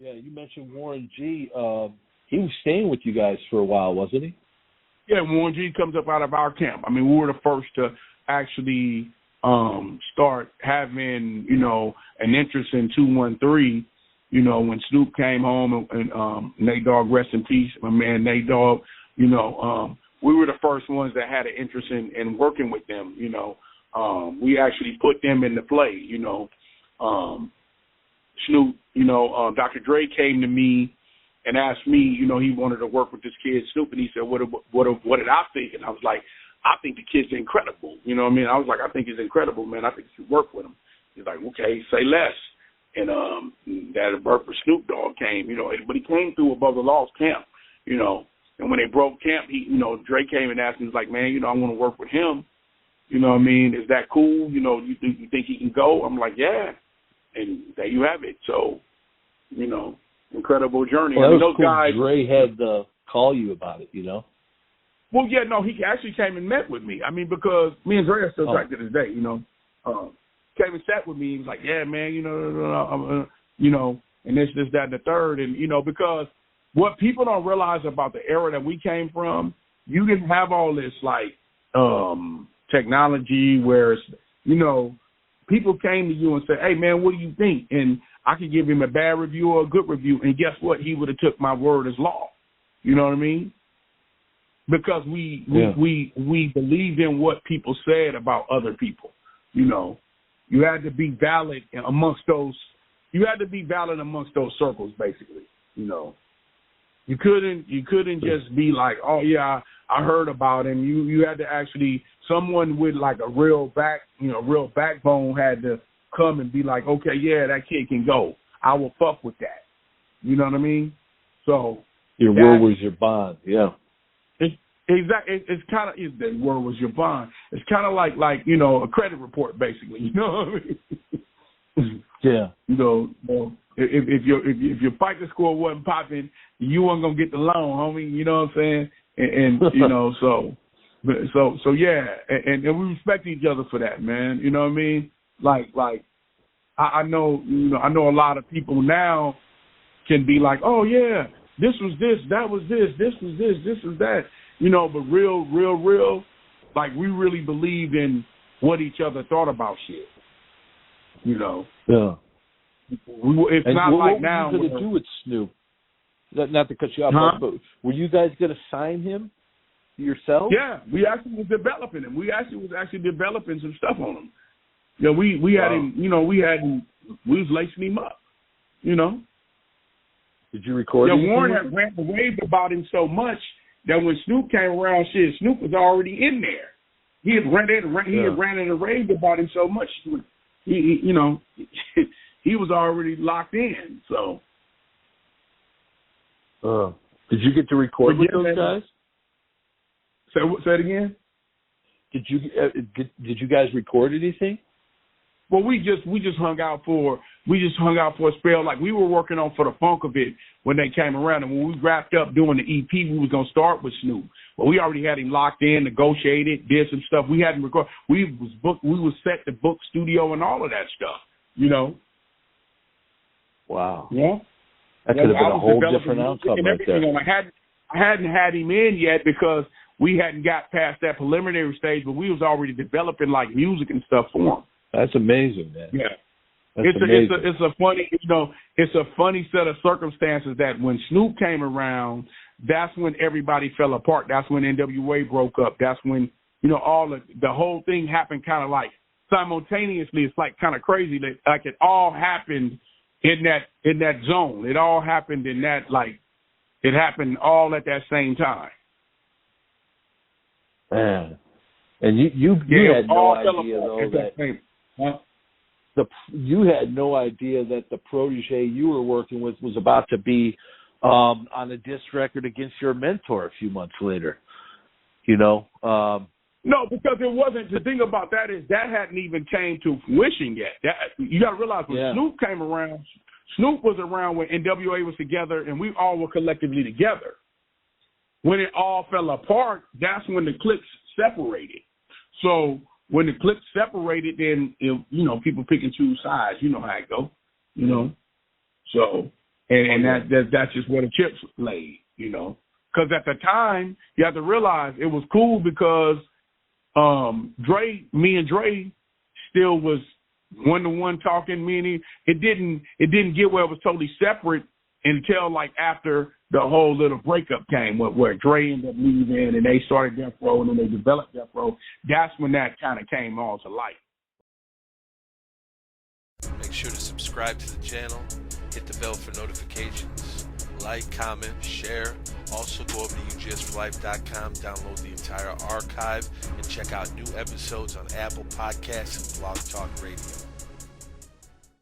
Yeah, you mentioned Warren G. He was staying with you guys for a while, wasn't he? Yeah, Warren G comes up out of our camp. I mean, we were the first to actually start having, an interest in 213, when Snoop came home and Nate Dogg, rest in peace, my man Nate Dogg, we were the first ones that had an interest in working with them, we actually put them into play, Snoop, Dr. Dre came to me and asked me, he wanted to work with this kid, Snoop, and he said, what did I think? And I was like, I think the kid's incredible. You know what I mean? I was like, I think he's incredible, man. I think you should work with him. He's like, okay, say less. And that birth for Snoop Dogg came, but he came through Above the Law's camp, and when they broke camp, Dre came and asked me, he was like, man, I want to work with him. You know what I mean? Is that cool? You think he can go? I'm like, yeah. And there you have it. So, incredible journey. Well, I mean, that was those cool. guys. Dre had to call you about it, Well, yeah, no, he actually came and met with me. I mean, because me and Dre are still tight to this day, came and sat with me. He was like, yeah, man, and this, that, and the third. And, because what people don't realize about the era that we came from, you didn't have all this, technology where, people came to you and said, hey, man, what do you think? And I could give him a bad review or a good review. And guess what? He would have took my word as law. You know what I mean? Because we believed in what people said about other people. You had to be valid amongst those. You had to be valid amongst those circles, basically. You couldn't just be like, oh yeah, I heard about him. You had to actually, someone with like a real backbone had to come and be like, okay, yeah, that kid can go. I will fuck with that. You know what I mean? So your word was your bond. Yeah. Exactly. It's kind of, the word was your bond. It's kind of like a credit report, basically. You know what I mean? Yeah. If your FICO score wasn't popping, you weren't gonna get the loan, homie. You know what I'm saying? And so yeah. And we respect each other for that, man. You know what I mean? Like I know a lot of people now can be like, oh yeah, this was this, that was this was this, this was that. But real, like we really believed in what each other thought about shit. Yeah. It's and not like now. What were you going to do with Snoop? Not to cut you off, but were you guys going to sign him yourself? Yeah, we actually was developing him. We was developing some stuff on him. We had him. We was lacing him up. Did you record? Yeah, Warren had raved about him so much that when Snoop came around, Snoop was already in there. He had ran and raved about him so much. He was already locked in. So, did you get to record with those guys? Say it again. Did you guys record anything? Well, we just hung out for a spell. Like we were working on For the Funk of It when they came around, and when we wrapped up doing the EP, we was gonna start with Snoop. But we already had him locked in, negotiated, did some stuff. We hadn't recorded. We was booked. We was set to book studio and all of that stuff. Wow. Yeah. That could have been a whole different outcome right there. I hadn't had him in yet because we hadn't got past that preliminary stage, but we was already developing like music and stuff for him. That's amazing, man. Yeah. It's a funny set of circumstances that when Snoop came around, that's when everybody fell apart. That's when N.W.A. broke up. That's when, all the whole thing happened kind of like simultaneously. It's like kind of crazy that like it all happened in that zone. It all happened in that, like, it happened all at that same time. Man. And you had no idea though that you had no idea that the protege you were working with was about to be on a diss record against your mentor a few months later. No, because it wasn't. The thing about that is that hadn't even came to fruition yet. You got to realize when Snoop came around, Snoop was around when N.W.A. was together, and we all were collectively together. When it all fell apart, that's when the cliques separated. So when the cliques separated, then people pick and choose sides. You know how it go. So And that's just where the chips laid, you know. Because at the time, you have to realize it was cool because me and Dre still was one-to-one talking. It didn't get where it was totally separate until like after the whole little breakup came, where Dre ended up leaving and they started Death Row and then they developed Death Row. That's when that kind of came all to light. Make sure to subscribe to the channel, hit the bell for notifications, like, comment, share. Also go over to ugsforlife.com, download the entire archive, and check out new episodes on Apple Podcasts and Blog Talk Radio.